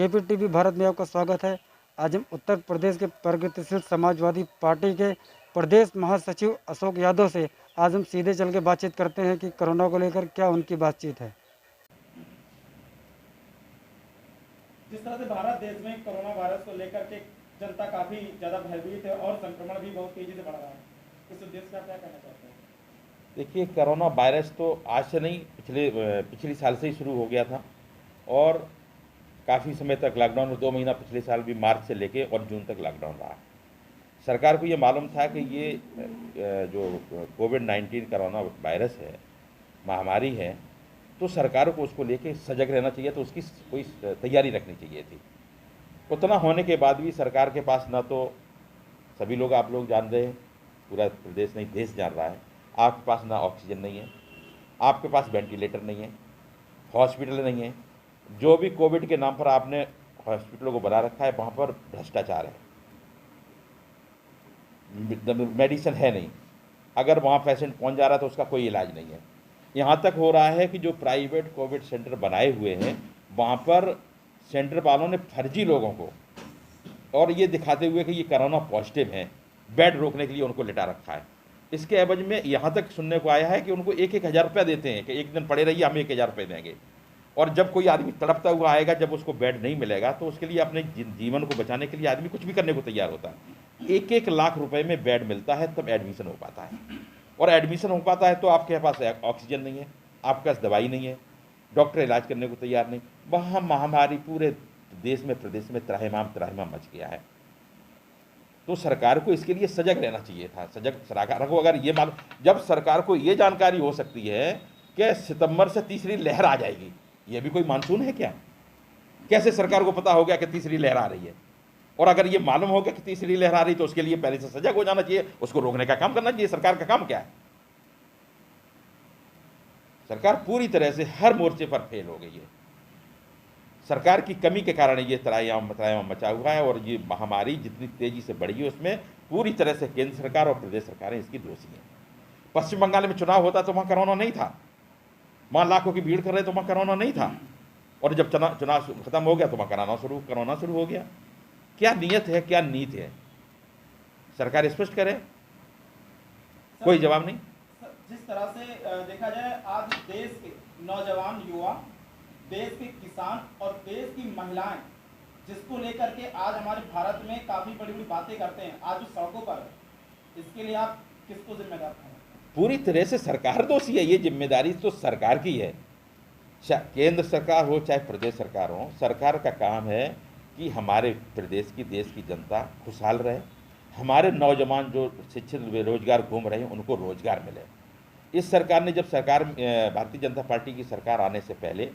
KP TV Bharat में आपका स्वागत है। आज हम उत्तर प्रदेश के प्रगतिशील समाजवादी पार्टी के प्रदेश महासचिव अशोक यादव से आज हम सीधे चल के बातचीत करते हैं कि कोरोना को लेकर क्या उनकी बातचीत है। जिस तरह से भारत देश में कोरोना वायरस को लेकर के जनता काफी ज्यादा भयभीत है और संक्रमण भी बहुत तेजी से बढ़ रहा है, इस उद्देश्य से आप क्या कहना चाहते हैं? देखिए, कोरोना वायरस तो आज से नहीं, पिछली साल से ही शुरू हो गया था और काफ़ी समय तक लॉकडाउन में 2 महीना पिछले साल भी मार्च से लेके और जून तक लॉकडाउन रहा। सरकार को ये मालूम था कि ये जो कोविड-19 कोरोना वायरस है, महामारी है, तो सरकार को उसको लेके सजग रहना चाहिए, तो उसकी कोई तैयारी रखनी चाहिए थी। उतना होने के बाद भी सरकार के पास ना तो सभी लोग, आप लोग जान रहे हैं, पूरा प्रदेश नहीं देश जान रहा है, आपके पास ना ऑक्सीजन नहीं है, आपके पास वेंटिलेटर नहीं है, हॉस्पिटल नहीं है। जो भी कोविड के नाम पर आपने हॉस्पिटलों को बना रखा है, वहाँ पर भ्रष्टाचार है, मेडिसिन है नहीं। अगर वहाँ पेशेंट पहुँच जा रहा है तो उसका कोई इलाज नहीं है। यहाँ तक हो रहा है कि जो प्राइवेट कोविड सेंटर बनाए हुए हैं, वहाँ पर सेंटर वालों ने फर्जी लोगों को और ये दिखाते हुए कि ये कोरोना पॉजिटिव हैं, बेड रोकने के लिए उनको लिटा रखा है। इसके एवज में यहाँ तक सुनने को आया है कि उनको 1-1 हज़ार रुपया देते हैं कि एक दिन पड़े रहिए, हम 1 हज़ार रुपये देंगे। और जब कोई आदमी तड़पता हुआ आएगा, जब उसको बेड नहीं मिलेगा, तो उसके लिए अपने जीवन को बचाने के लिए आदमी कुछ भी करने को तैयार होता है। 1-1 लाख रुपए में बेड मिलता है, तब एडमिशन हो पाता है। और एडमिशन हो पाता है तो आपके पास ऑक्सीजन नहीं है, आपके पास दवाई नहीं है, डॉक्टर इलाज करने को तैयार नहीं। वहाँ महामारी पूरे देश में, प्रदेश में त्राहिमाम मच गया है। तो सरकार को इसके लिए सजग रहना चाहिए था। सरकार को अगर ये मालूम, जब सरकार को ये जानकारी हो सकती है कि सितंबर से तीसरी लहर आ जाएगी, ये भी कोई मानसून है क्या? कैसे सरकार को पता हो गया कि तीसरी लहर आ रही है? और अगर ये मालूम हो गया कि तीसरी लहर आ रही तो उसके लिए पहले से सजग हो जाना चाहिए, उसको रोकने का काम करना चाहिए। सरकार का काम क्या है? सरकार पूरी तरह से हर मोर्चे पर फेल हो गई है। सरकार की कमी के कारण ये त्राहिमाम मचा हुआ है और ये महामारी जितनी तेजी से बढ़ी है उसमें पूरी तरह से केंद्र सरकार और प्रदेश सरकारें इसकी दोषी हैं। पश्चिम बंगाल में चुनाव होता तो वहाँ कोरोना नहीं था, वहाँ लाखों की भीड़ कर रहे तो वहाँ कोरोना नहीं था, और जब चुनाव खत्म हो गया तो वहाँ कोरोना शुरू हो गया। क्या नीयत है, क्या नीति है? सरकार स्पष्ट करे, कोई जवाब नहीं। जिस तरह से देखा जाए, आज देश के नौजवान युवा, देश के किसान और देश की महिलाएं, जिसको लेकर के आज हमारे भारत में काफी बड़ी बड़ी बातें करते हैं, आज उस सड़कों पर, इसके लिए आप किसको जिम्मेदार हैं? पूरी तरह से सरकार दोषी है। ये जिम्मेदारी तो सरकार की है, केंद्र सरकार हो चाहे प्रदेश सरकार हो। सरकार का काम है कि हमारे प्रदेश की, देश की जनता खुशहाल रहे, हमारे नौजवान जो शिक्षित बेरोजगार घूम रहे हैं उनको रोजगार मिले। इस सरकार ने, जब भारतीय जनता पार्टी की सरकार आने से पहले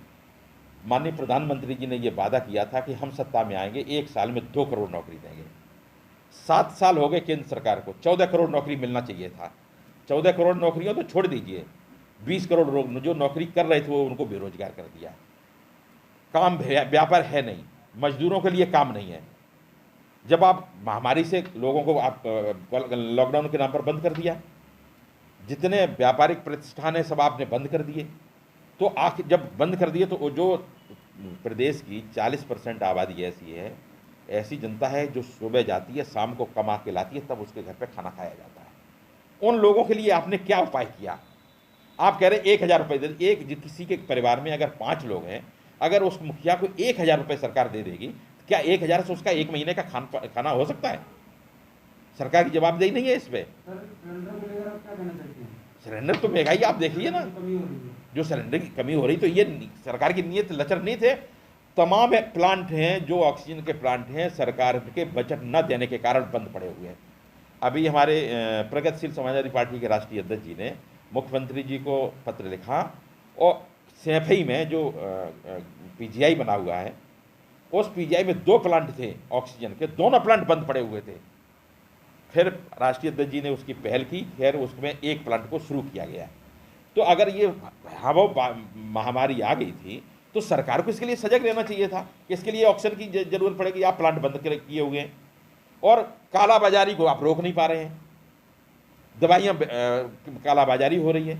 माननीय प्रधानमंत्री जी ने ये वादा किया था कि हम सत्ता में आएंगे, 1 साल में 2 करोड़ नौकरी देंगे। 7 साल हो गए केंद्र सरकार को, 14 करोड़ नौकरी मिलना चाहिए था। 14 करोड़ नौकरियों तो छोड़ दीजिए, 20 करोड़ लोग जो नौकरी कर रहे थे वो उनको बेरोजगार कर दिया। काम व्यापार है नहीं, मजदूरों के लिए काम नहीं है। जब आप महामारी से लोगों को आप लॉकडाउन के नाम पर बंद कर दिया, जितने व्यापारिक प्रतिष्ठान हैं सब आपने बंद कर दिए। तो जब बंद कर दिए तो जो प्रदेश की 40% आबादी ऐसी जनता है जो सुबह जाती है, शाम को कमा के लाती है, तब उसके घर पे खाना खाया जाता है। उन लोगों के लिए आपने क्या उपाय किया? आप कह रहे 1,000 रुपये दे। किसी के परिवार में अगर 5 लोग हैं, अगर उस मुखिया को 1,000 रुपये सरकार दे देगी, क्या 1,000 से उसका 1 महीने का खाना हो सकता है? सरकार की जवाबदेही नहीं है इस पर। सिलेंडर तो महंगाई आप देख लीजिए ना, जो सिलेंडर की कमी हो रही, तो ये सरकार की नीयत लचर नहीं थे। तमाम प्लांट हैं जो ऑक्सीजन के प्लांट हैं, सरकार के बजट न देने के कारण बंद पड़े हुए हैं। अभी हमारे प्रगतिशील समाजवादी पार्टी के राष्ट्रीय अध्यक्ष जी ने मुख्यमंत्री जी को पत्र लिखा और सैफई में जो पीजीआई बना हुआ है, उस पीजीआई में 2 प्लांट थे ऑक्सीजन के, दोनों प्लांट बंद पड़े हुए थे। फिर राष्ट्रीय अध्यक्ष जी ने उसकी पहल की, फिर उसमें 1 प्लांट को शुरू किया गया। तो अगर ये महामारी आ गई थी तो सरकार को इसके लिए सजग रहना चाहिए था कि इसके लिए ऑक्सीजन की जरूरत पड़ेगी, आप प्लांट बंद किए हुए हैं और कालाबाजारी को आप रोक नहीं पा रहे हैं। दवाइयाँ कालाबाजारी हो रही है,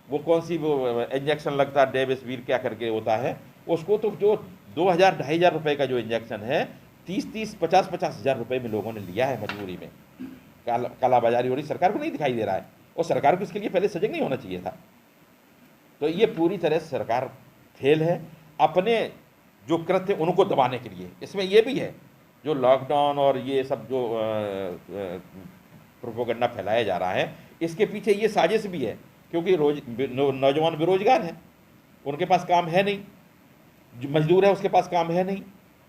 वो कौन सी वो इंजेक्शन लगता है डेविसवीर क्या करके होता है, उसको तो जो 2000 2,500 रुपए का जो इंजेक्शन है 30 50 हज़ार रुपए में लोगों ने लिया है मजबूरी में। कालाबाजारी हो रही, सरकार को नहीं दिखाई दे रहा है, और सरकार को इसके लिए पहले सजग नहीं होना चाहिए था। तो ये पूरी तरह से सरकार फेल है अपने जो कृत्य उनको दबाने के लिए। इसमें ये भी है जो लॉकडाउन और ये सब जो प्रोपोगंडा फैलाया जा रहा है, इसके पीछे ये साजिश भी है, क्योंकि नौजवान बेरोजगार हैं, उनके पास काम है नहीं, जो मजदूर है उसके पास काम है नहीं,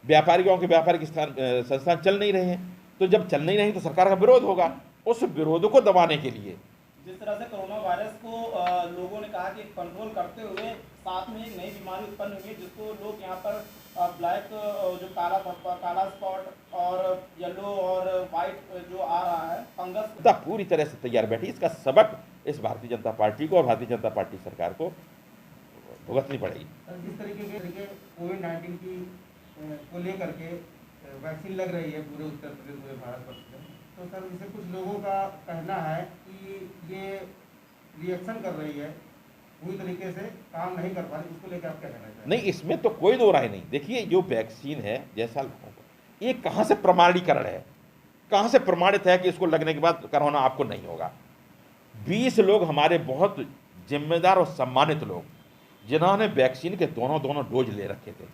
व्यापारियों के व्यापारिक संस्थान चल नहीं रहे हैं। तो जब चल नहीं रहे तो सरकार का विरोध होगा, उस विरोध को दबाने के लिए जिस तरह से कोरोना वायरस को लोगों ने कहा कि कंट्रोल करते हुए साथ में एक नई बीमारी उत्पन्न हुई है, जिसको लोग यहाँ पर ब्लैक जो काला स्पॉट और येलो और वाइट जो आ रहा है फंगस, पूरी तरह से तैयार बैठी। इसका सबक इस भारतीय जनता पार्टी को और भारतीय जनता पार्टी सरकार को भुगतनी पड़ेगी। जिस तरीके कोविड-19 की को लेकर के वैक्सीन लग रही है पूरे उत्तर प्रदेश, पूरे भारतवर्ष में, तो सर इसे कुछ लोगों का कहना है कि ये रिएक्शन कर रही है, पूरी तरीके से काम नहीं कर पा रही, इसको लेकर आप क्या कहना चाहते हैं? नहीं, इसमें तो कोई दो राय नहीं। देखिए, जो वैक्सीन है जैसा ये कहाँ से प्रमाणीकरण है, कहाँ से प्रमाणित है कि इसको लगने के बाद कोरोना आपको नहीं होगा? 20 लोग हमारे बहुत जिम्मेदार और सम्मानित लोग, जिन्होंने वैक्सीन के दोनों डोज ले रखे थे,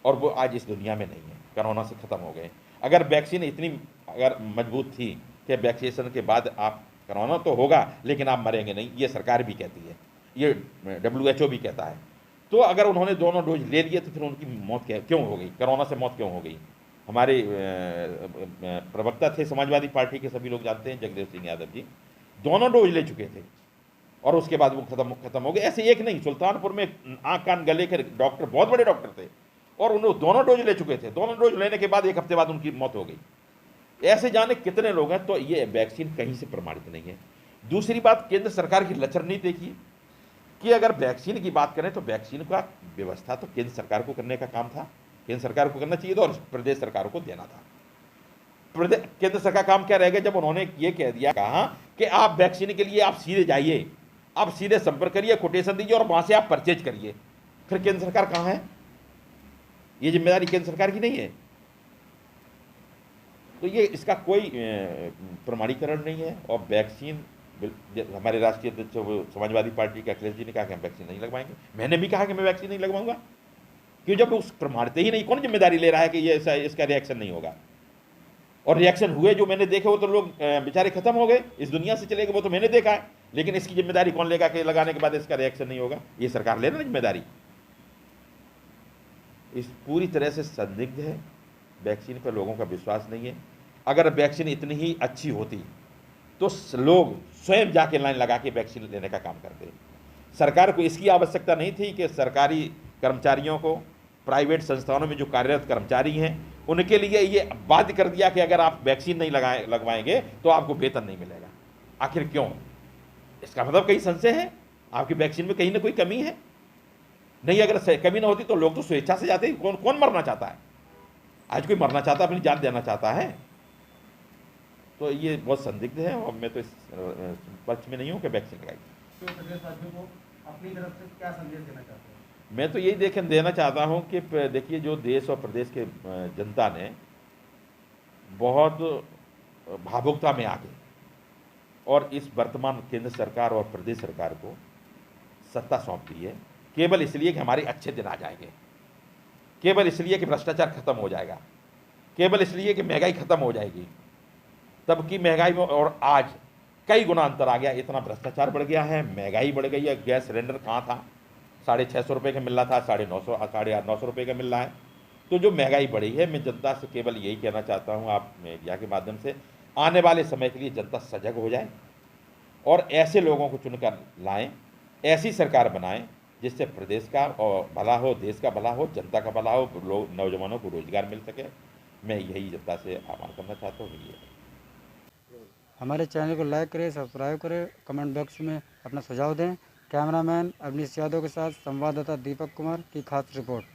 और वो आज इस दुनिया में नहीं है, कोरोना से ख़त्म हो गए। अगर वैक्सीन इतनी अगर मजबूत थी कि वैक्सीनेशन के बाद आप कोरोना तो होगा लेकिन आप मरेंगे नहीं, ये सरकार भी कहती है, ये WHO भी कहता है, तो अगर उन्होंने दोनों डोज ले लिए तो फिर उनकी मौत क्यों हो गई, कोरोना से मौत क्यों हो गई? हमारे प्रवक्ता थे समाजवादी पार्टी के, सभी लोग जानते हैं, जगदेव सिंह यादव जी, दोनों डोज ले चुके थे और उसके बाद वो खत्म हो गए। ऐसे एक नहीं, सुल्तानपुर में आँख कान गले के डॉक्टर, बहुत बड़े डॉक्टर थे, और उन्होंने दोनों डोज ले चुके थे, दोनों डोज लेने के बाद 1 हफ्ते बाद उनकी मौत हो गई। ऐसे जाने कितने लोग हैं। तो ये वैक्सीन कहीं से प्रमाणित नहीं है। दूसरी बात, केंद्र सरकार की लचर नीति देखिए कि अगर वैक्सीन की बात करें तो वैक्सीन का व्यवस्था तो केंद्र सरकार को करने का काम था, केंद्र सरकार को करना चाहिए था और प्रदेश सरकार को देना था। केंद्र सरकार काम क्या रहेगा जब उन्होंने ये कह दिया, कहा कि आप वैक्सीन के लिए आप सीधे जाइए, आप सीधे संपर्क करिए, कोटेशन दीजिए और वहां से आप परचेज करिए। फिर केंद्र सरकार कहाँ है? ये जिम्मेदारी केंद्र सरकार की नहीं है। तो ये इसका कोई प्रमाणीकरण नहीं है। और वैक्सीन, हमारे राष्ट्रीय अध्यक्ष समाजवादी पार्टी के अखिलेश जी ने कहा कि हम वैक्सीन नहीं लगवाएंगे। मैंने भी कहा कि मैं वैक्सीन नहीं लगवाऊंगा, क्यों? जब उस प्रमाणित ही नहीं, कौन जिम्मेदारी ले रहा है कि ये इसका रिएक्शन नहीं होगा? और रिएक्शन हुए जो मैंने देखे, वो तो लोग बेचारे खत्म हो गए, इस दुनिया से चले गए, वो तो मैंने देखा है। लेकिन इसकी जिम्मेदारी कौन लेगा कि लगाने के बाद इसका रिएक्शन नहीं होगा? ये सरकार ले ना जिम्मेदारी। इस पूरी तरह से संदिग्ध है, वैक्सीन पर लोगों का विश्वास नहीं है। अगर वैक्सीन इतनी ही अच्छी होती तो लोग स्वयं जाके लाइन लगा के वैक्सीन लेने का काम करते। सरकार को इसकी आवश्यकता नहीं थी कि सरकारी कर्मचारियों को, प्राइवेट संस्थानों में जो कार्यरत कर्मचारी हैं, उनके लिए ये बाध्य कर दिया कि अगर आप वैक्सीन नहीं लगवाएंगे तो आपको वेतन नहीं मिलेगा। आखिर क्यों? इसका मतलब कहीं संशय है, आपकी वैक्सीन में कहीं ना कोई कमी है। नहीं, अगर कमी ना होती तो लोग तो स्वेच्छा से जाते। कौन मरना चाहता है? आज कोई मरना चाहता है, अपनी जान देना चाहता है? तो ये बहुत संदिग्ध है और मैं तो इस पक्ष में नहीं हूँ कि वैक्सीन लगाई। तो प्रदेशवासियों को अपनी तरफ से क्या संदेश देना चाहते हैं? मैं तो यही देना चाहता हूँ कि देखिए, जो देश और प्रदेश के जनता ने बहुत भावुकता में आके और इस वर्तमान केंद्र सरकार और प्रदेश सरकार को सत्ता सौंप दी है, केवल इसलिए कि हमारे अच्छे दिन आ जाएंगे, केवल इसलिए कि भ्रष्टाचार खत्म हो जाएगा, केवल इसलिए कि महंगाई खत्म हो जाएगी। तब की महंगाई में और आज कई गुना अंतर आ गया। इतना भ्रष्टाचार बढ़ गया है, महंगाई बढ़ गई है। गैस सिलेंडर कहाँ था? 650 रुपये का मिल रहा था, 950 रुपये का मिल रहा है। तो जो महंगाई बढ़ी है, मैं जनता से केवल यही कहना चाहता हूँ, आप मीडिया के माध्यम से, आने वाले समय के लिए जनता सजग हो जाए और ऐसे लोगों को चुनकर लाएं, ऐसी सरकार बनाएं जिससे प्रदेश का भला हो, देश का भला हो, जनता का भला हो, लोग, नौजवानों को रोजगार मिल सके। मैं यही जनता से आह्वान करना चाहता हूँ। ये हमारे चैनल को लाइक करें, सब्सक्राइब करें, कमेंट बॉक्स में अपना सुझाव दें। कैमरामैन अवनीश यादव के साथ संवाददाता दीपक कुमार की खास रिपोर्ट।